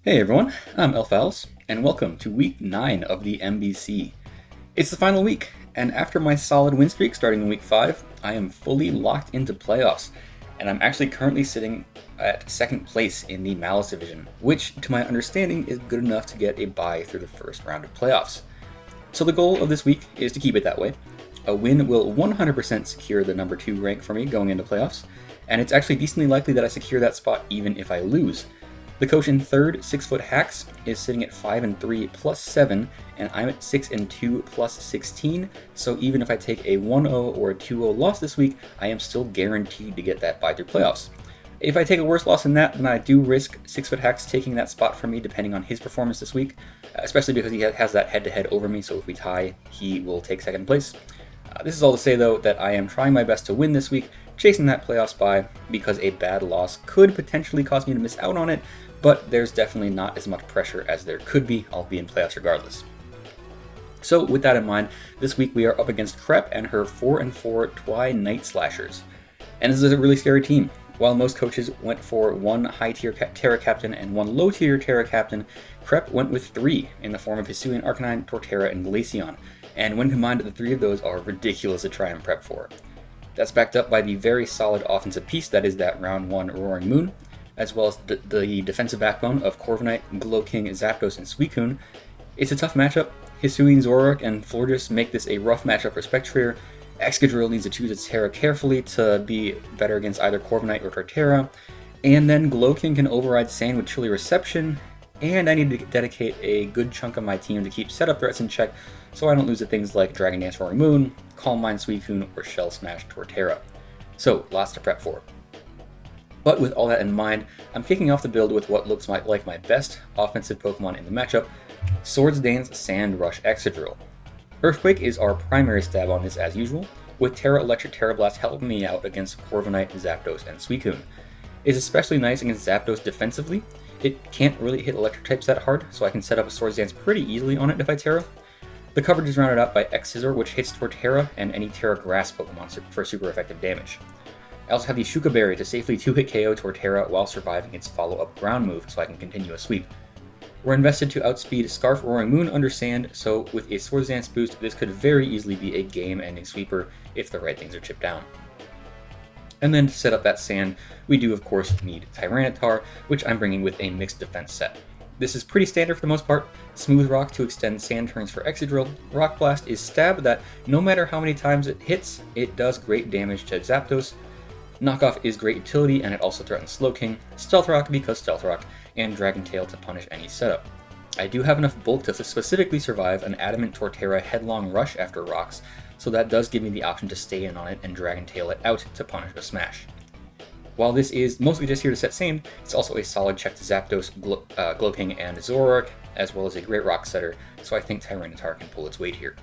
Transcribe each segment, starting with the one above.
Hey everyone, I'm Elfals, and welcome to week 9 of the MBC. It's the final week, and after my solid win streak starting in week 5, I am fully locked into playoffs, and I'm actually currently sitting at second place in the Malice division, which, to my understanding, is good enough to get a bye through the first round of playoffs. So the goal of this week is to keep it that way. A win will 100% secure the number 2 rank for me going into playoffs, and it's actually decently likely that I secure that spot even if I lose. The coach in third, 6-foot Hacks, is sitting at 5-3 plus 7, and I'm at 6-2 plus 16, so even if I take a 1-0 or a 2-0 loss this week, I am still guaranteed to get that bye through playoffs. If I take a worse loss than that, then I do risk 6-foot Hacks taking that spot from me depending on his performance this week, especially because he has that head-to-head over me, so if we tie, he will take second place. This is all to say, though, that I am trying my best to win this week, chasing that playoffs bye, because a bad loss could potentially cause me to miss out on it, but there's definitely not as much pressure as there could be. I'll be in playoffs regardless. So with that in mind, this week we are up against Crep and her 4-4 Twi Night Slashers. And this is a really scary team. While most coaches went for one high-tier Terra Captain and one low-tier Terra Captain, Crep went with 3 in the form of Hisuian Arcanine, Torterra, and Glaceon. And when combined, the 3 of those are ridiculous to try and prep for. That's backed up by the very solid offensive piece that is that round 1 Roaring Moon, as well as the defensive backbone of Corviknight, Slowking-G, Zapdos, and Suicune. It's a tough matchup. Hisuian, Zoroark, and Florges make this a rough matchup for Spectrier. Excadrill needs to choose its Terra carefully to be better against either Corviknight or Torterra. And then Slowking can override Sand with Chilly Reception, and I need to dedicate a good chunk of my team to keep setup threats in check so I don't lose to things like Dragon Dance Roaring Moon, Calm Mind Suicune, or Shell Smash Torterra. So, lots to prep for. But with all that in mind, I'm kicking off the build with what looks like my best offensive Pokemon in the matchup, Swords Dance Sand Rush Excadrill. Earthquake is our primary stab on this as usual, with Terra Electric Terra Blast helping me out against Corviknight, Zapdos, and Suicune. It's especially nice against Zapdos defensively. It can't really hit electric types that hard, so I can set up a Swords Dance pretty easily on it if I Terra. The coverage is rounded out by X-Scissor, which hits Torterra and any Terra Grass Pokemon for super effective damage. I also have the Shuka Berry to safely 2-hit KO Torterra while surviving its follow-up ground move so I can continue a sweep. We're invested to outspeed Scarf Roaring Moon under Sand, so with a Swords Dance boost, this could very easily be a game-ending sweeper if the right things are chipped down. And then to set up that Sand, we do of course need Tyranitar, which I'm bringing with a mixed defense set. This is pretty standard for the most part. Smooth Rock to extend Sand turns for Excadrill. Rock Blast is stab that no matter how many times it hits, it does great damage to Zapdos. Knockoff is great utility, and it also threatens Slowking, Stealth Rock because Stealth Rock, and Dragon Tail to punish any setup. I do have enough bulk to specifically survive an Adamant Torterra Headlong Rush after Rocks, so that does give me the option to stay in on it and Dragon Tail it out to punish a Smash. While this is mostly just here to set Sand, it's also a solid check to Zapdos, Slowking, and Zoroark, as well as a great Rock setter, so I think Tyranitar can pull its weight here.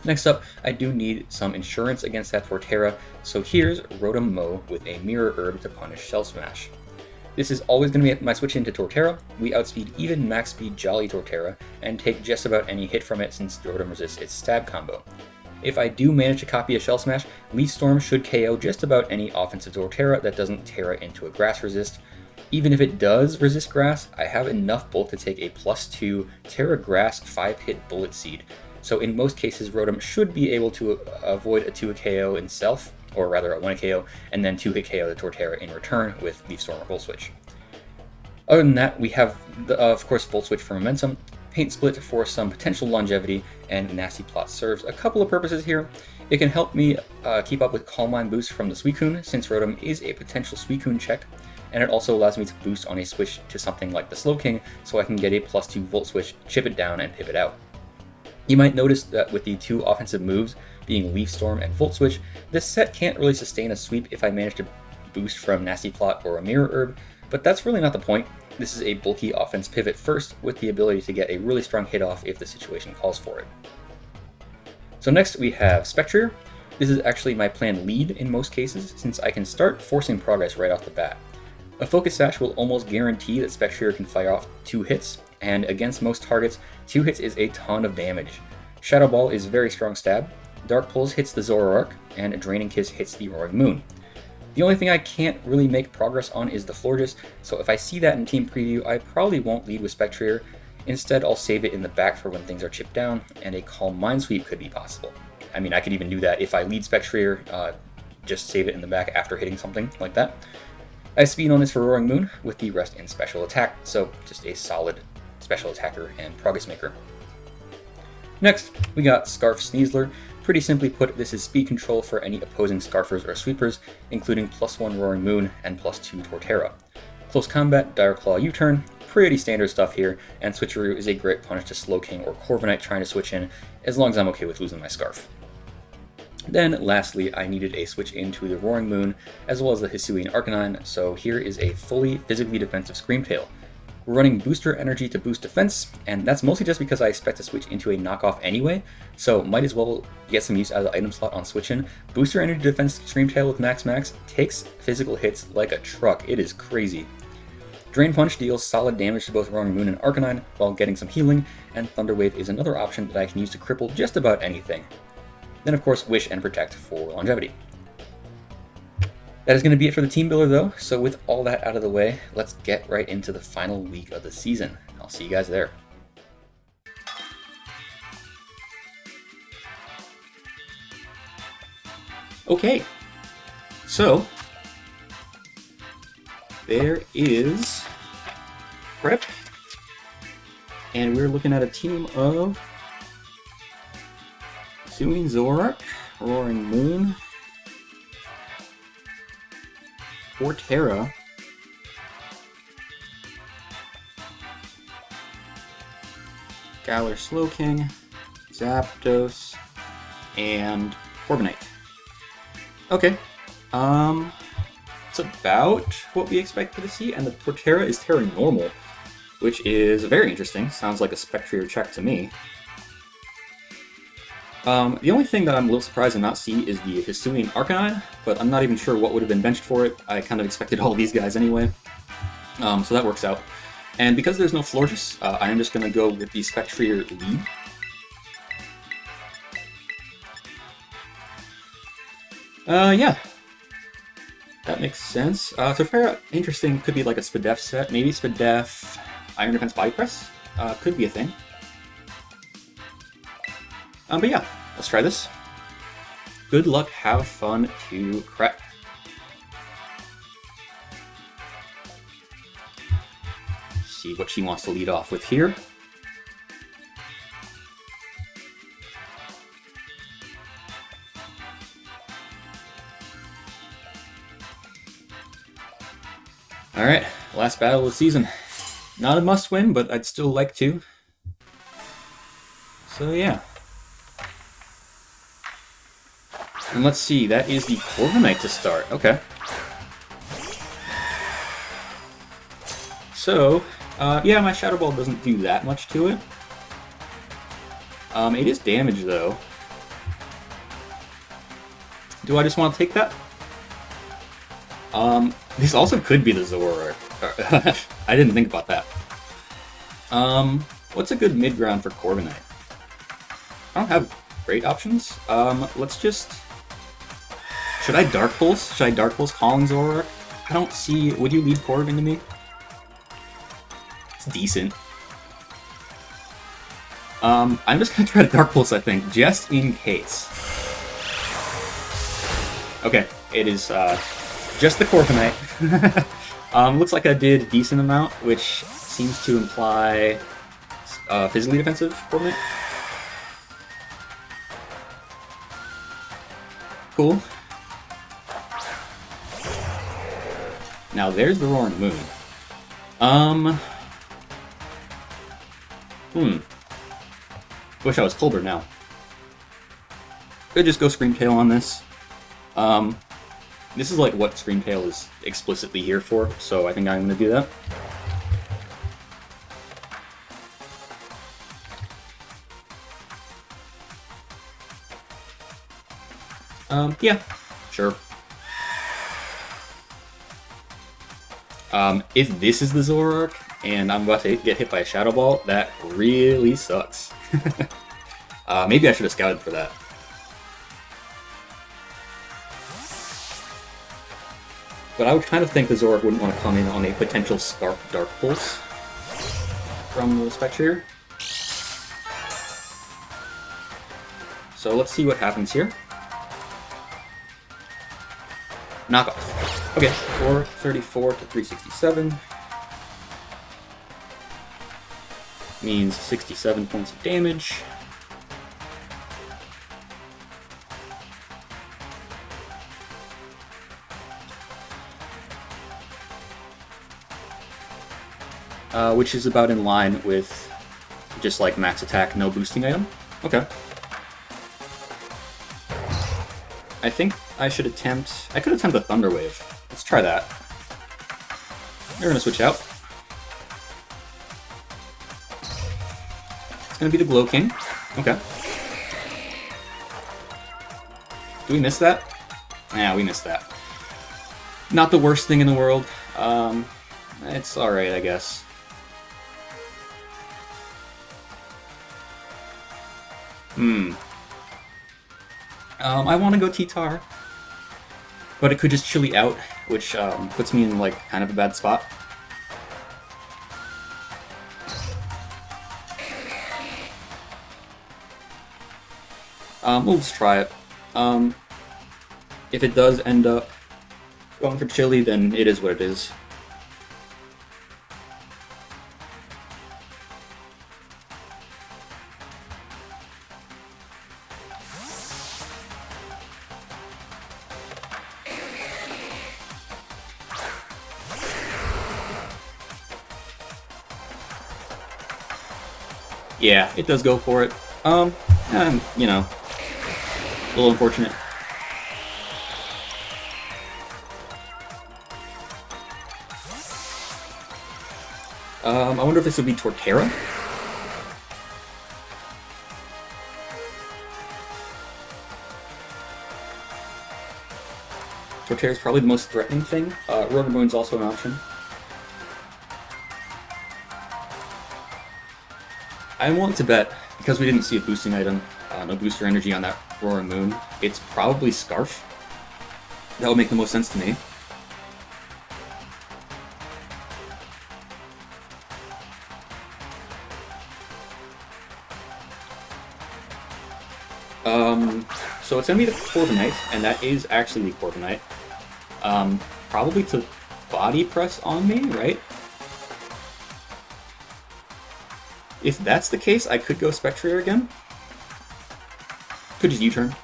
Next up, I do need some insurance against that Torterra, so here's Rotom-Mow with a Mirror Herb to punish Shell Smash. This is always going to be my switch into Torterra. We outspeed even max speed Jolly Torterra, and take just about any hit from it since Rotom resists its stab combo. If I do manage to copy a Shell Smash, Leaf Storm should KO just about any offensive Torterra that doesn't Terra into a Grass resist. Even if it does resist Grass, I have enough bulk to take a +2 Terra Grass 5-hit Bullet Seed, so in most cases, Rotom should be able to avoid a 2-hit KO itself, or rather a 1-hit KO, and then 2-hit KO the Torterra in return with Leaf Storm or Volt Switch. Other than that, we have, of course, Volt Switch for momentum, Paint Split for some potential longevity, and Nasty Plot serves a couple of purposes here. It can help me keep up with Calm Mind boost from the Suicune, since Rotom is a potential Suicune check, and it also allows me to boost on a switch to something like the Slowking, so I can get a +2 Volt Switch, chip it down, and pivot out. You might notice that with the 2 offensive moves, being Leaf Storm and Volt Switch, this set can't really sustain a sweep if I manage to boost from Nasty Plot or a Mirror Herb, but that's really not the point. This is a bulky offense pivot first, with the ability to get a really strong hit off if the situation calls for it. So next we have Spectrier. This is actually my planned lead in most cases, since I can start forcing progress right off the bat. A Focus Sash will almost guarantee that Spectrier can fire off 2 hits, and against most targets, 2 hits is a ton of damage. Shadow Ball is very strong stab, Dark Pulse hits the Zoroark, and Draining Kiss hits the Roaring Moon. The only thing I can't really make progress on is the Florges, so if I see that in Team Preview, I probably won't lead with Spectrier. Instead, I'll save it in the back for when things are chipped down, and a Calm Mind Sweep could be possible. I mean, I could even do that if I lead Spectrier, just save it in the back after hitting something like that. I have speed on this for Roaring Moon, with the rest in Special Attack, so just a solid Special Attacker and Progress Maker. Next, we got Scarf Sneasler. Pretty simply put, this is speed control for any opposing Scarfers or Sweepers, including +1 Roaring Moon and +2 Torterra. Close Combat, Dire Claw U-Turn, pretty standard stuff here, and Switcheroo is a great punish to Slowking or Corviknight trying to switch in, as long as I'm okay with losing my Scarf. Then, lastly, I needed a switch into the Roaring Moon, as well as the Hisuian Arcanine, so here is a fully physically defensive Screamtail. We're running Booster Energy to boost defense, and that's mostly just because I expect to switch into a knockoff anyway, so might as well get some use out of the item slot on switch-in. Booster Energy Defense Screamtail with Max takes physical hits like a truck, it is crazy. Drain Punch deals solid damage to both Roaring Moon and Arcanine while getting some healing, and Thunder Wave is another option that I can use to cripple just about anything. Then of course Wish and Protect for longevity. That is going to be it for the team builder though, so with all that out of the way, let's get right into the final week of the season. I'll see you guys there. Okay, so there is Crep, and we're looking at a team of Hisuian Zoroark, Roaring Moon, Torterra, Galar Slowking, Zapdos, and Corviknight. Okay, it's about what we expected to see, and the Torterra is Terra Normal, which is very interesting. Sounds like a Spectrier check to me. The only thing that I'm a little surprised to not see is the Hisuian Arcanine, but I'm not even sure what would have been benched for it. I kind of expected all these guys anyway, so that works out. And because there's no Florges, I am just going to go with the Spectrier lead. Yeah, that makes sense. Torterra, interesting, could be like a Spadef set, maybe Spadef Iron Defense Body Press, could be a thing. But yeah, let's try this. Good luck, have fun to Crep. See what she wants to lead off with here. Alright, last battle of the season. Not a must win, but I'd still like to. So yeah. And let's see, that is the Corviknight to start. Okay. So, yeah, my Shadow Ball doesn't do that much to it. It is damage, though. Do I just want to take that? This also could be the Zoroark. I didn't think about that. What's a good mid-ground for Corviknight? I don't have great options. Let's just... Should I Dark Pulse? Should I Dark Pulse Calling Zoroark? I don't see... Would you lead Corv into me? It's decent. I'm just gonna try to Dark Pulse, I think, just in case. Okay, it is, just the Corviknight. Looks like I did a decent amount, which seems to imply physically defensive Corviknight. Cool. Now there's the Roaring Moon. Wish I was colder now. Could just go Screamtail on this. This is like what Screamtail is explicitly here for, so I think I'm gonna do that. Yeah, sure. If this is the Zoroark, and I'm about to get hit by a Shadow Ball, that really sucks. Maybe I should have scouted for that. but I would kind of think the Zoroark wouldn't want to come in on a potential Scarf Dark Pulse from the Spectrator. So let's see what happens here. Knockoff. Okay, 434 to 367. Means 67 points of damage. Which is about in line with just like max attack, no boosting item. Okay. I think I should attempt... I could attempt a Thunder Wave. Let's try that. We're gonna switch out. It's gonna be the Glow King. Okay. Do we miss that? Yeah, we missed that. Not the worst thing in the world. It's alright, I guess. I want to go T-Tar, but it could just chilly out, which puts me in like kind of a bad spot. We'll just try it. If it does end up going for chilly, then it is what it is. Yeah, it does go for it. You know, a little unfortunate. I wonder if this would be Torterra? Torterra is probably the most threatening thing. Rotom-Mow is also an option. I'm willing to bet, because we didn't see a boosting item, no booster energy on that Rotom-Mow, it's probably Scarf. That would make the most sense to me. So it's gonna be the Corviknight, and that is actually the Corviknight. Probably to body press on me, right? If that's the case, I could go Spectrator again. Could just U-turn.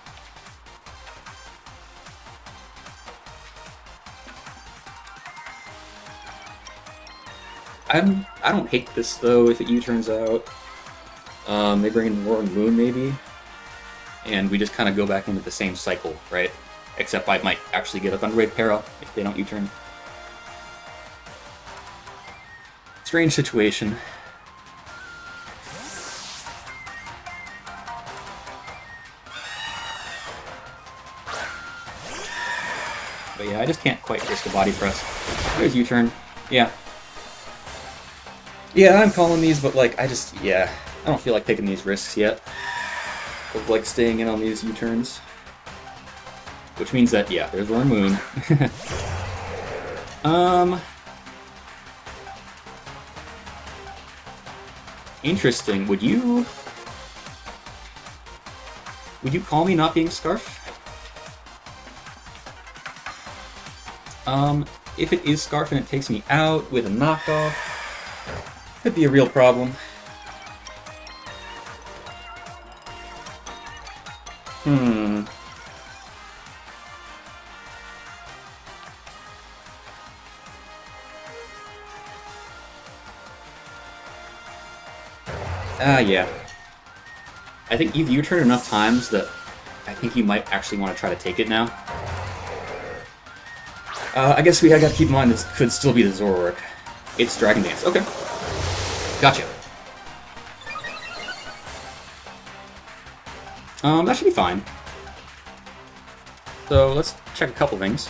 I don't hate this though if it U-turns out. They bring in Rotom-Mow maybe. And we just kind of go back into the same cycle, right? Except I might actually get a Thunder Wave Para if they don't U-turn. Strange situation. But yeah, I just can't quite risk a body press. There's U-turn. Yeah. Yeah, I'm calling these, but like, I don't feel like taking these risks yet. Of like staying in on these U-turns. Which means that, yeah, there's Rotom-Mow. Interesting. Would you call me not being Scarf? If it is Scarf and it takes me out with a knockoff, could be a real problem. Yeah. I think you've U-turned enough times that I think you might actually want to try to take it now. I guess I gotta keep in mind this could still be the Zoroark. It's Dragon Dance. Okay. Gotcha. That should be fine. So let's check a couple things.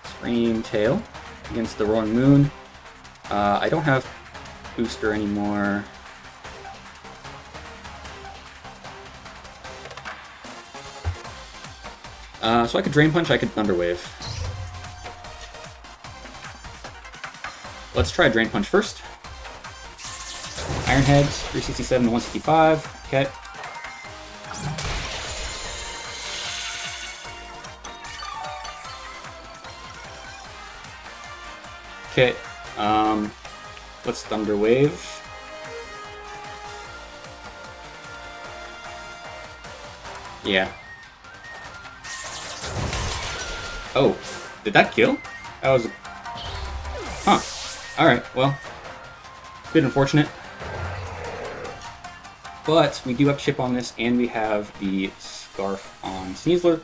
Scream Tail against the Rotom-Mow. I don't have booster anymore. So I could Drain Punch, I could Thunder Wave. let's try Drain Punch first. Iron Heads, 367 to 165. Okay. Okay. Let's Thunder Wave. Yeah. Oh, did that kill? That was... Huh. Alright, well. Bit unfortunate. But we do have Chip on this, and we have the Scarf on Sneasler.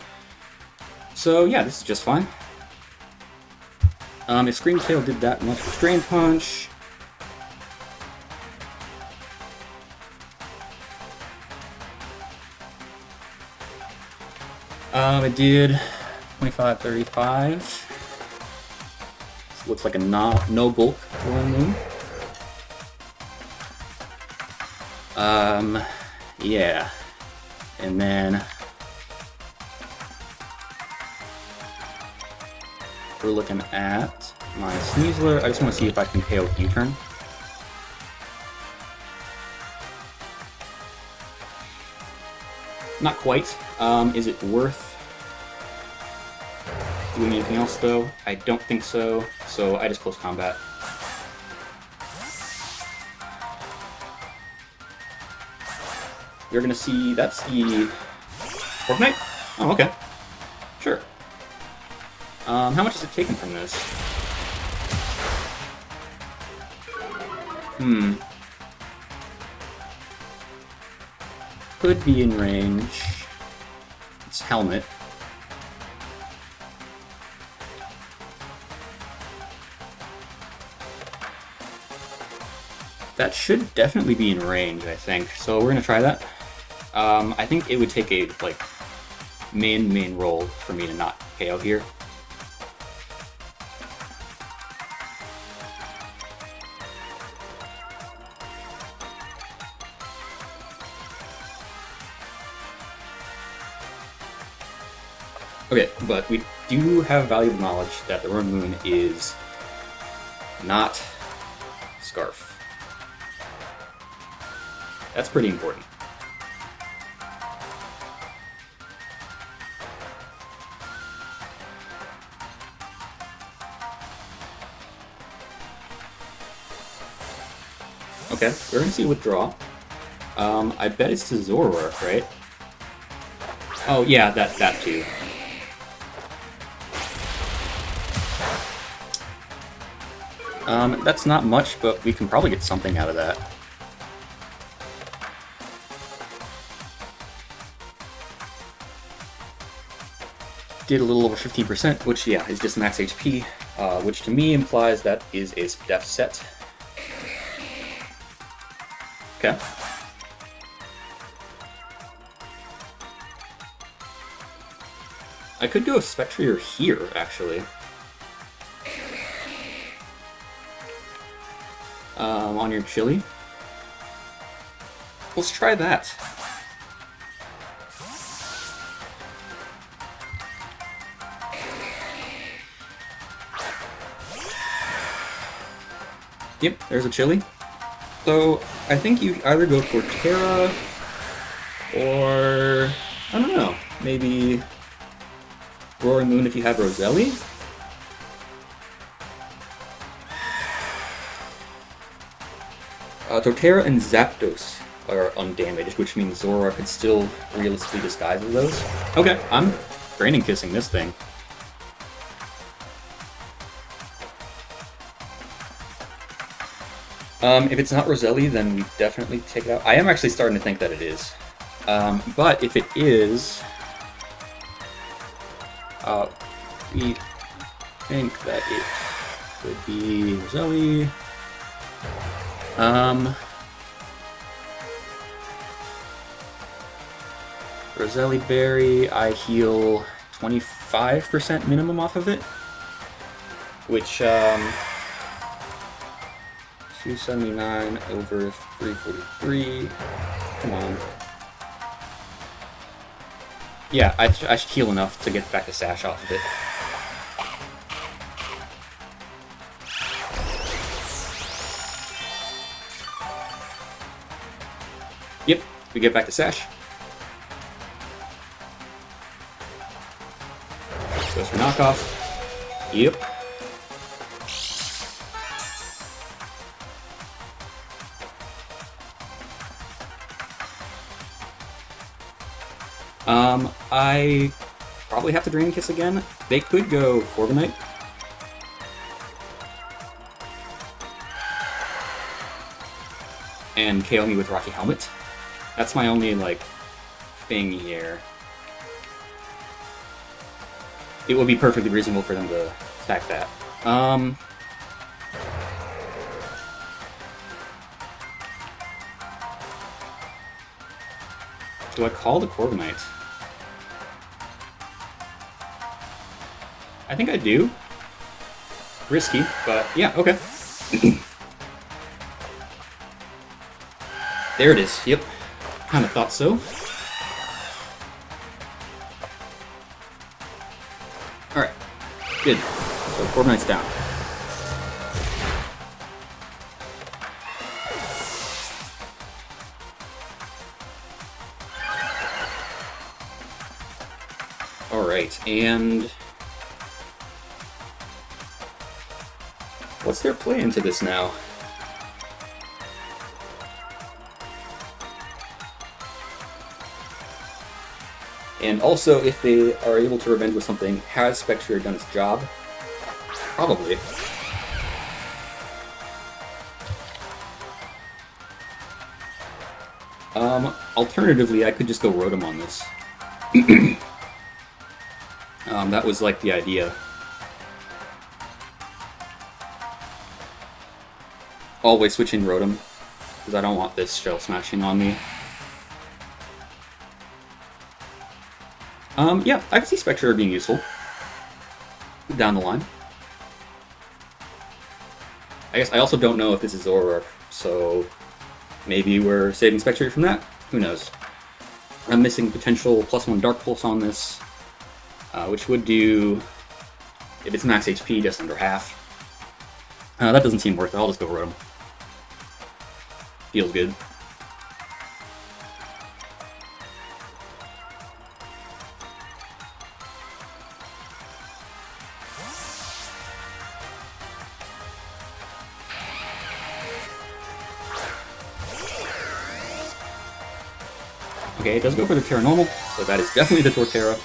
So yeah, this is just fine. If Scream Tail did that much with Drain Punch... it did 25, 35. This looks like a no bulk Rotom-Mow. Yeah. And then we're looking at my Sneasler. I just want to see if I can KO U-turn. Not quite. Is it worth doing anything else though? I don't think so, so I just close combat. You're gonna see, that's the Fortnite? Oh, okay. Sure. How much is it taken from this? Could be in range. It's Helmet. That should definitely be in range, I think. So we're gonna try that. I think it would take a like main roll for me to not KO here. Okay, but we do have valuable knowledge that the Rotom-Mow is not Scarf. That's pretty important. Okay, we're gonna see Withdraw. I bet it's to Zoroark, right? Oh yeah, that too. That's not much, but we can probably get something out of that. Did a little over 15%, which, yeah, is just max HP, which to me implies that is a def set. Okay. I could do a Spectrier here, actually. On your Chili. Let's try that. Yep, there's a Chili. So, I think you either go for Terra, or, I don't know, maybe Roaring Moon if you have Roselli? Torterra and Zapdos are undamaged, which means Zoroark could still realistically disguise as those. Okay, I'm Draining Kissing this thing. If it's not Roselli, then we definitely take it out. I am actually starting to think that it is. But if it is... we think that it could be Roselli. Roselli Berry, I heal 25% minimum off of it, which, 279 over 343, come on. Yeah, I should heal enough to get back the Sash off of it. Yep, we get back to Sash. Goes for knockoff. Yep. I probably have to Drain Kiss again. They could go Corviknight. And KO me with Rocky Helmet. That's my only, like, thing here. It would be perfectly reasonable for them to attack that. Do I call the Corviknight? I think I do. Risky, but yeah, okay. There it is, yep. Kinda thought so. Alright, good. So Corviknight's down. Alright, and what's their play into this now? And also, if they are able to revenge with something, has Spectre done its job? Probably. Alternatively, I could just go Rotom on this. That was like the idea. Always switching Rotom, because I don't want this Shell Smashing on me. Yeah, I can see Spectre being useful down the line. I guess I also don't know if this is Zoroark, so maybe we're saving Spectre from that? Who knows? I'm missing potential +1 Dark Pulse on this, which would do, if it's max HP, just under half. That doesn't seem worth it, I'll just go Rotom. Feels good. Okay, it does go for the Terra Normal, so that is definitely the Torterra.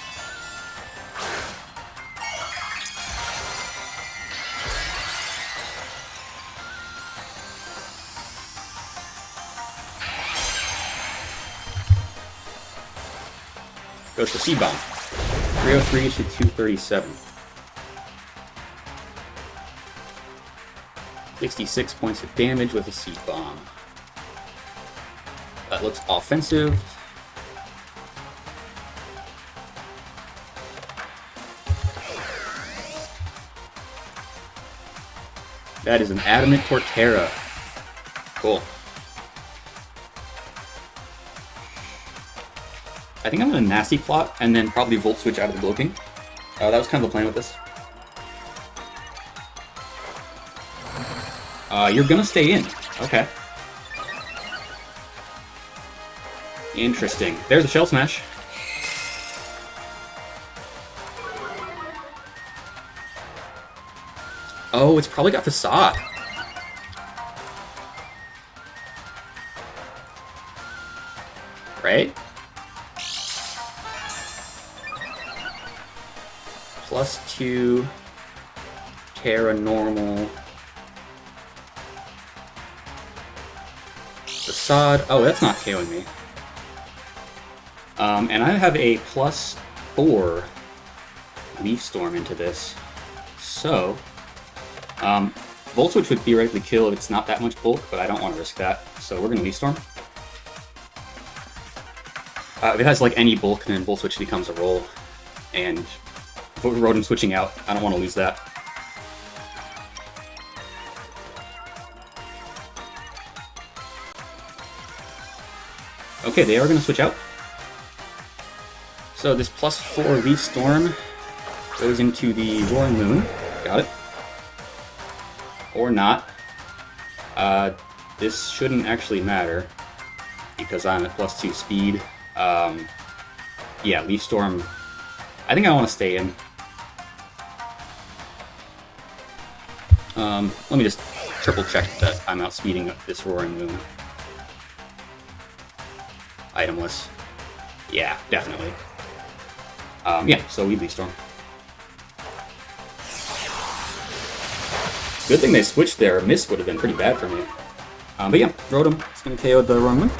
Goes for Seed Bomb. 303 to 237. 66 points of damage with a Seed Bomb. That looks offensive. That is an Adamant Torterra. Cool. I think I'm going to Nasty Plot and then probably Volt Switch out of the Slowking. That was kind of the plan with this. You're going to stay in. Okay. Interesting. There's a Shell Smash. Oh, it's probably got Facade. Right? +2 Terra Normal. Facade. Oh, that's not KOing me. And I have a +4 Leaf Storm into this. So, Volt Switch would theoretically kill if it's not that much bulk, but I don't want to risk that. So we're going to Leaf Storm. If it has like any bulk, then Volt Switch becomes a roll. And if we're Rotom switching out, I don't want to lose that. Okay, they are going to switch out. So this +4 Leaf Storm goes into the Roaring Moon. Got it. Or not. This shouldn't actually matter. because I'm at +2 speed. Yeah, Leaf Storm. I think I want to stay in. Let me just triple check that I'm outspeeding this Roaring Moon. Itemless. Yeah, definitely. Yeah, so we Leaf Storm. Good thing they switched there. A miss would have been pretty bad for me. But yeah, Rotom is going to KO the Roaring Moon.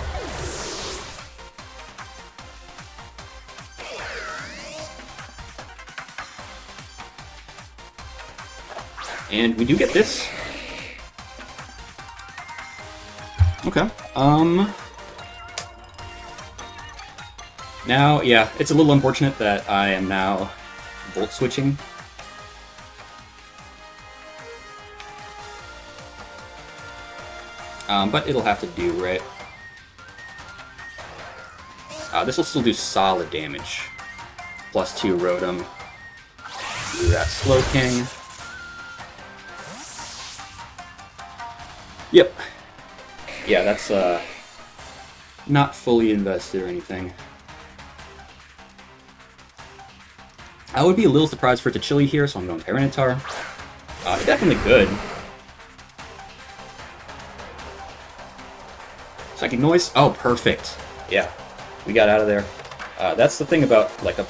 And we do get this. Okay. Now, yeah, it's a little unfortunate that I am now Volt switching. But it'll have to do, right? This will still do solid damage. +2 Rotom. Do that Slowking. Yep. Yeah, that's not fully invested or anything. I would be a little surprised for it to Chili here, so I'm going Tyranitar. Definitely good. Psychic Noise? Oh, perfect. Yeah, we got out of there. That's the thing about like a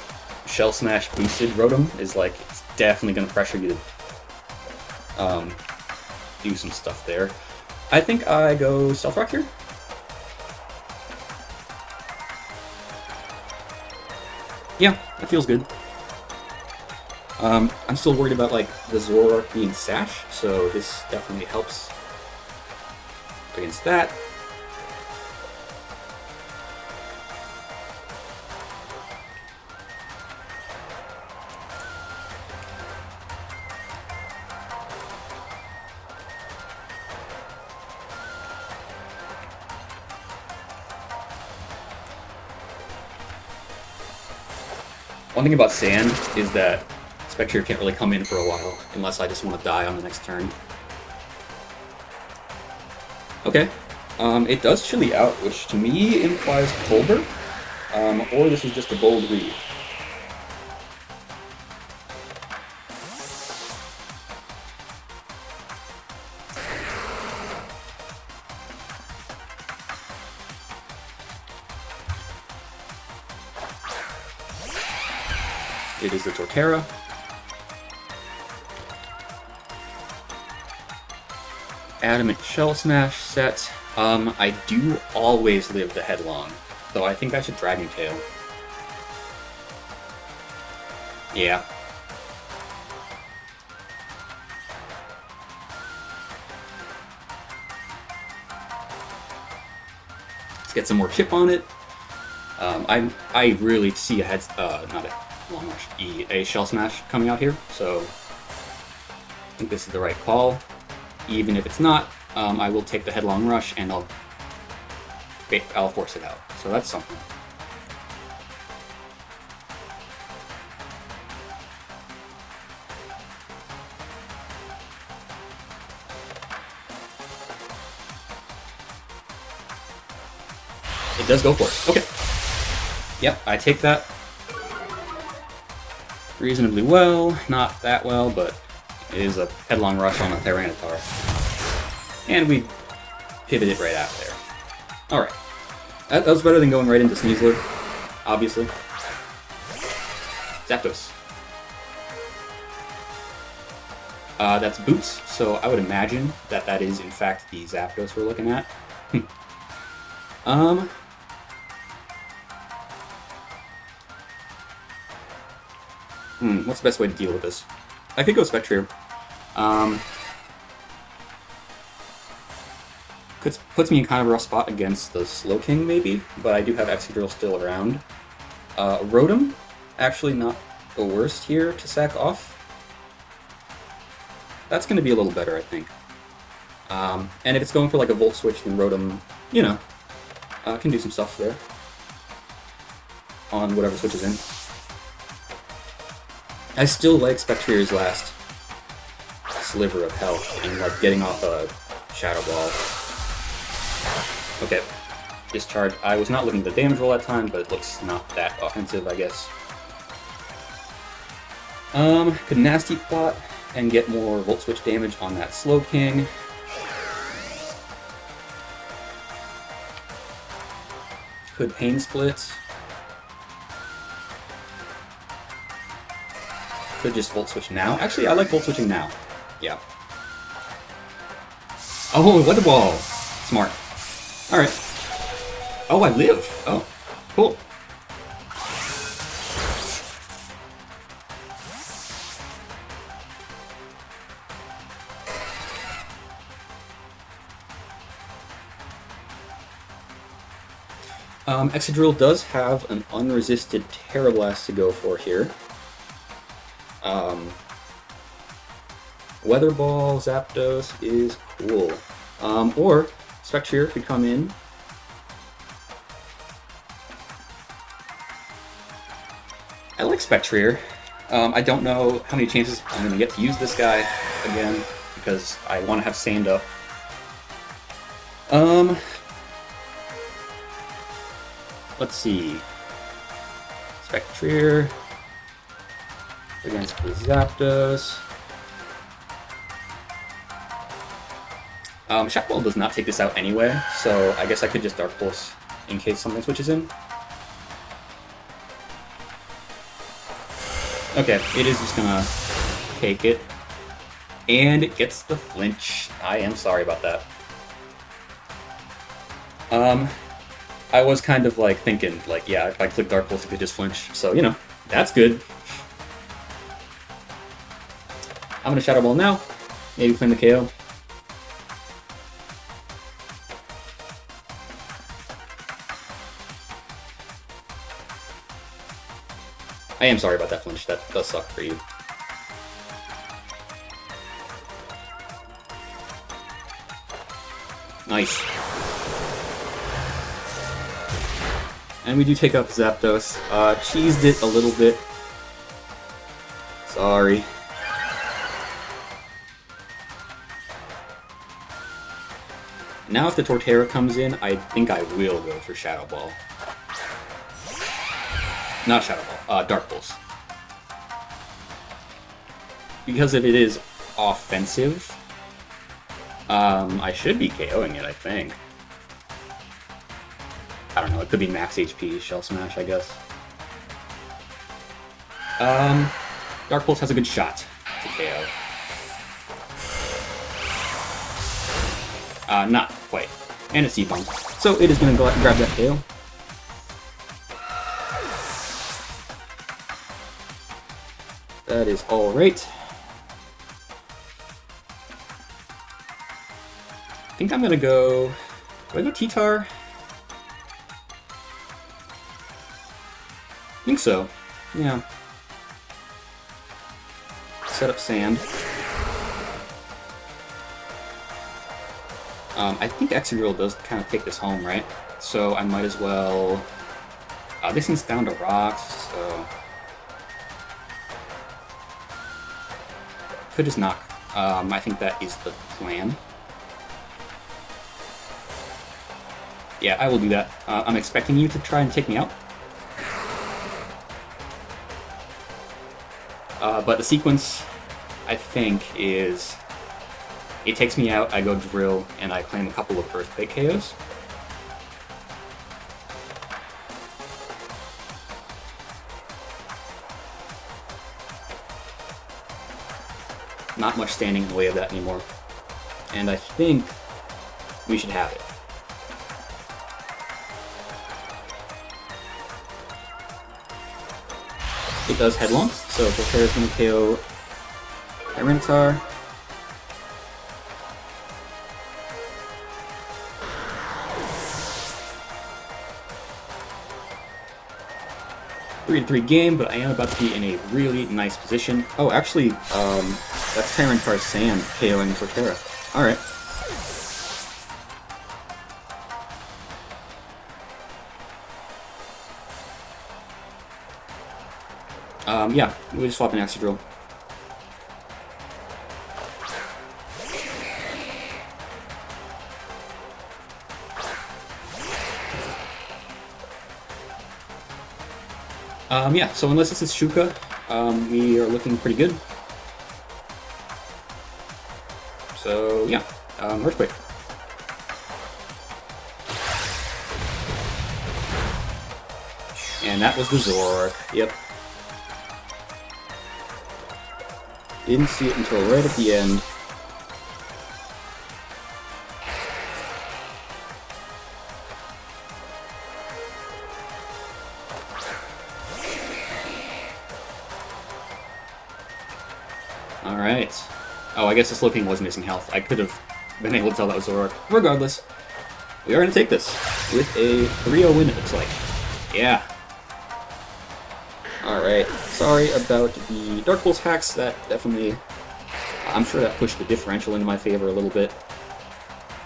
Shell Smash boosted Rotom, is like it's definitely going to pressure you to do some stuff there. I think I go Stealth Rock here. Yeah, that feels good. I'm still worried about like the Zoroark being Sash, so this definitely helps against that. One thing about Sand is that Spectre can't really come in for a while, unless I just want to die on the next turn. Okay, it does Chili out, which to me implies Colbur, or this is just a bold read. It is the Torterra. Adamant Shell Smash set. I do always live the Headlong, so I think I should Dragon Tail. Yeah. Let's get some more chip on it. I really see a not a Long Rush, a Shell Smash coming out here, so I think this is the right call. Even if it's not, I will take the Headlong Rush and I'll force it out. So that's something. It does go for it. Okay. Yep, I take that reasonably well. Not that well, but it is a Headlong Rush on a Tyranitar. And we pivot it right out there. Alright. That was better than going right into Sneasler, obviously. Zapdos. That's Boots, so I would imagine that that is, in fact, the Zapdos we're looking at. What's the best way to deal with this? I could go Spectre. Puts me in kind of a rough spot against the Slowking, maybe, but I do have Excadrill still around. Rotom, actually not the worst here to sack off. That's going to be a little better, I think. And if it's going for like a Volt Switch, then Rotom, you know, can do some stuff there. On whatever switches in. I still like Spectre's last sliver of health and like getting off a Shadow Ball. Okay. Discharge. I was not looking at the damage roll that time, but it looks not that offensive, I guess. Could Nasty Plot and get more Volt Switch damage on that Slowking. Could Pain Split. Could just Volt Switch now. Actually, I like Volt Switching now. Yeah. Oh, Weather Ball! Smart. Alright. Oh, I live! Oh, cool. Excadrill does have an unresisted Terra Blast to go for here. Weather Ball, Zapdos is cool. Or Spectrier could come in. I like Spectrier. I don't know how many chances I'm going to get to use this guy again, because I want to have Sand up. Let's see. Spectrier against the Zapdos. Shock Ball does not take this out anyway, so I guess I could just Dark Pulse in case something switches in. Okay, it is just gonna take it. And it gets the flinch. I am sorry about that. I was kind of like thinking, like, yeah, if I click Dark Pulse, it could just flinch. So, you know, that's good. I'm gonna Shadow Ball now. Maybe claim the KO. I am sorry about that flinch. That does suck for you. Nice. And we do take out the Zapdos. Cheesed it a little bit. Sorry. Now if the Torterra comes in, I think I will go for Shadow Ball. Not Shadow Ball, Dark Pulse. Because if it is offensive, I should be KOing it, I think. I don't know, it could be max HP Shell Smash, I guess. Dark Pulse has a good shot to KO. Not quite. And a C-Bomb. So it is going to go out and grab that KO. That is alright. I think I'm going to go... Do I go T-Tar? I think so. Yeah. Set up Sand. I think Excadrill does kind of take this home, right? So I might as well... this thing's down to rocks, so... Could just knock. I think that is the plan. Yeah, I will do that. I'm expecting you to try and take me out. But the sequence, I think, is... It takes me out, I go Drill, and I claim a couple of Earthquake KOs. Not much standing in the way of that anymore. And I think we should have it. It does Headlong, so Torterra's going to KO Tyranitar. Three game, but I am about to be in a really nice position. Oh, actually, that's Tyranitar's Sand KOing Torterra. Alright. Yeah, we just swap an Excadrill. Yeah, so unless this is Shuka, we are looking pretty good. So yeah, Earthquake. And that was the Zoroark, yep. Didn't see it until right at the end. Alright. Oh, I guess the Slowking was missing health. I could have been able to tell that was Zoroark. Regardless, we are going to take this with a 3-0 win, it looks like. Yeah. Alright. Sorry about the Dark Pulse hacks. That definitely... I'm sure that pushed the differential into my favor a little bit.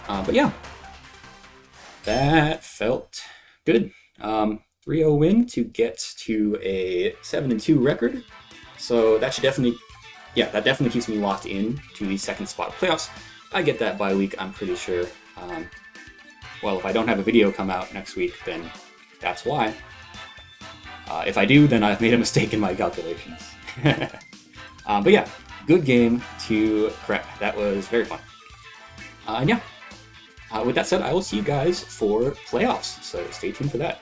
But yeah. That felt good. 3-0 win to get to a 7-2 record. So that should definitely... Yeah, that definitely keeps me locked in to the second spot of playoffs. I get that bye week, I'm pretty sure. Well, if I don't have a video come out next week, then that's why. If I do, then I've made a mistake in my calculations. But yeah, good game to Crep. That was very fun. And yeah, with that said, I will see you guys for playoffs, so stay tuned for that.